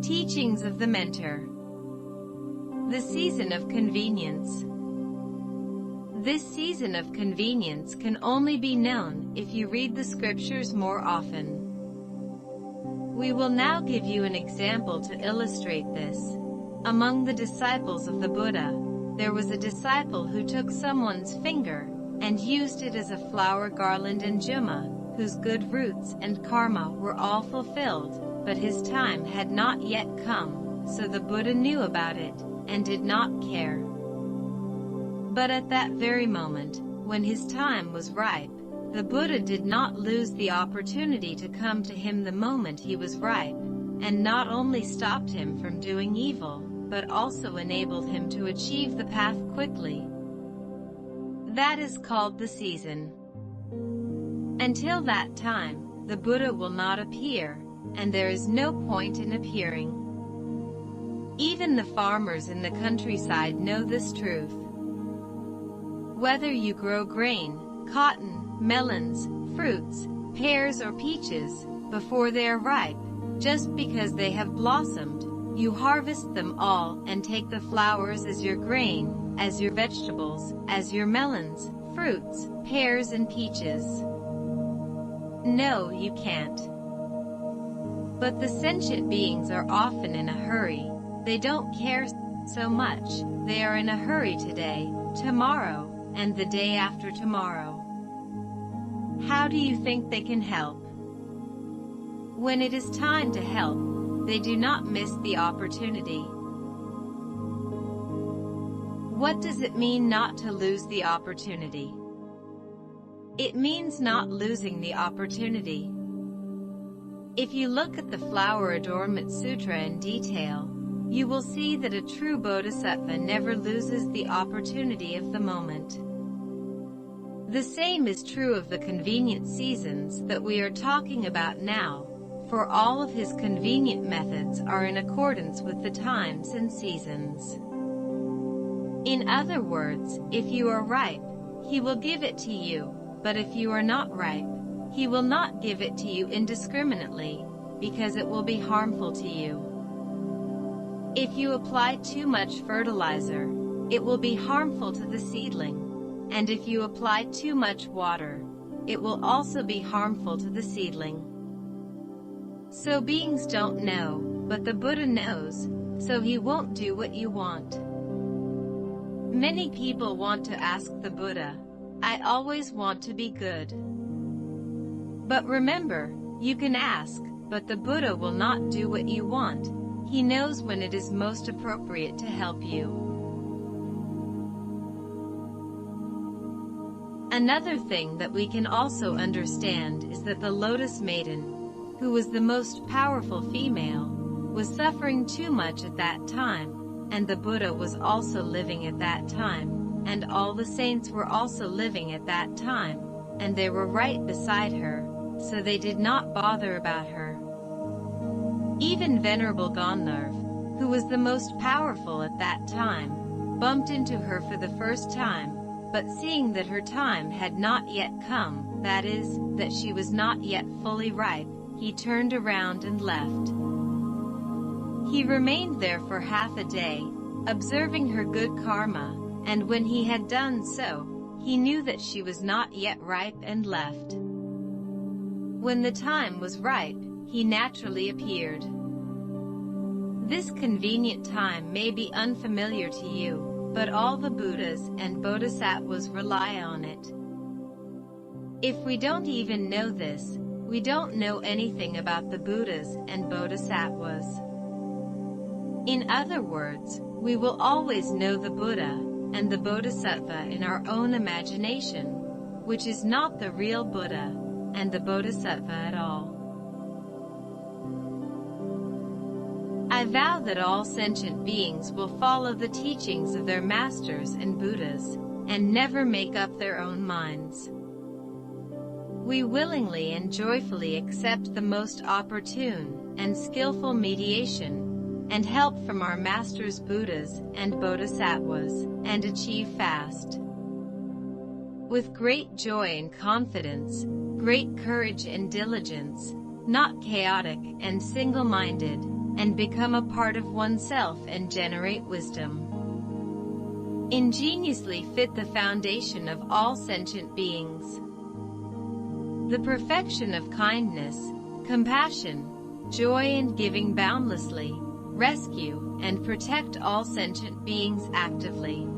Teachings of the Mentor. The season of convenience. This season of convenience can only be known if you read the scriptures more often. We will now give you an example to illustrate this. Among the disciples of the Buddha, there was a disciple who took someone's finger and used it as a flower garland in Juma, whose good roots and karma were all fulfilled, but his time had not yet come, so the Buddha knew about it, and did not care. But at that very moment, when his time was ripe, the Buddha did not lose the opportunity to come to him the moment he was ripe, and not only stopped him from doing evil, but also enabled him to achieve the path quickly. That is called the season. Until that time, the Buddha will not appear, and there is no point in appearing. Even the farmers in the countryside know this truth. Whether you grow grain, cotton, melons, fruits, pears or peaches, before they are ripe, just because they have blossomed, you harvest them all and take the flowers as your grain, as your vegetables, as your melons, fruits, pears and peaches. No, you can't. But the sentient beings are often in a hurry. They don't care so much. They are in a hurry today, tomorrow, and the day after tomorrow. How do you think they can help? When it is time to help, they do not miss the opportunity. What does it mean not to lose the opportunity? It means not losing the opportunity. If you look at the Flower Adornment Sutra in detail, you will see that a true bodhisattva never loses the opportunity of the moment. The same is true of the convenient seasons that we are talking about now, for all of his convenient methods are in accordance with the times and seasons. In other words, if you are ripe, he will give it to you, but if you are not ripe, he will not give it to you indiscriminately, because it will be harmful to you. If you apply too much fertilizer, it will be harmful to the seedling, and if you apply too much water, it will also be harmful to the seedling. So beings don't know, but the Buddha knows, so he won't do what you want. Many people want to ask the Buddha, "I always want to be good." But remember, you can ask, but the Buddha will not do what you want. He knows when it is most appropriate to help you. Another thing that we can also understand is that the Lotus Maiden, who was the most powerful female, was suffering too much at that time, and the Buddha was also living at that time, and all the saints were also living at that time, and they were right beside her, so they did not bother about her. Even Venerable Gandharv, who was the most powerful at that time, bumped into her for the first time, but seeing that her time had not yet come, that is, that she was not yet fully ripe, he turned around and left. He remained there for half a day, observing her good karma, and when he had done so, he knew that she was not yet ripe and left. When the time was ripe, he naturally appeared. This convenient time may be unfamiliar to you, but all the Buddhas and Bodhisattvas rely on it. If we don't even know this, we don't know anything about the Buddhas and Bodhisattvas. In other words, we will always know the Buddha and the Bodhisattva in our own imagination, which is not the real Buddha and the Bodhisattva at all. I vow that all sentient beings will follow the teachings of their masters and Buddhas, and never make up their own minds. We willingly and joyfully accept the most opportune and skillful mediation and help from our masters Buddhas and Bodhisattvas, and achieve fast. With great joy and confidence, great courage and diligence, not chaotic and single-minded, and become a part of oneself and generate wisdom. Ingeniously fit the foundation of all sentient beings. The perfection of kindness, compassion, joy and giving boundlessly, rescue, and protect all sentient beings actively.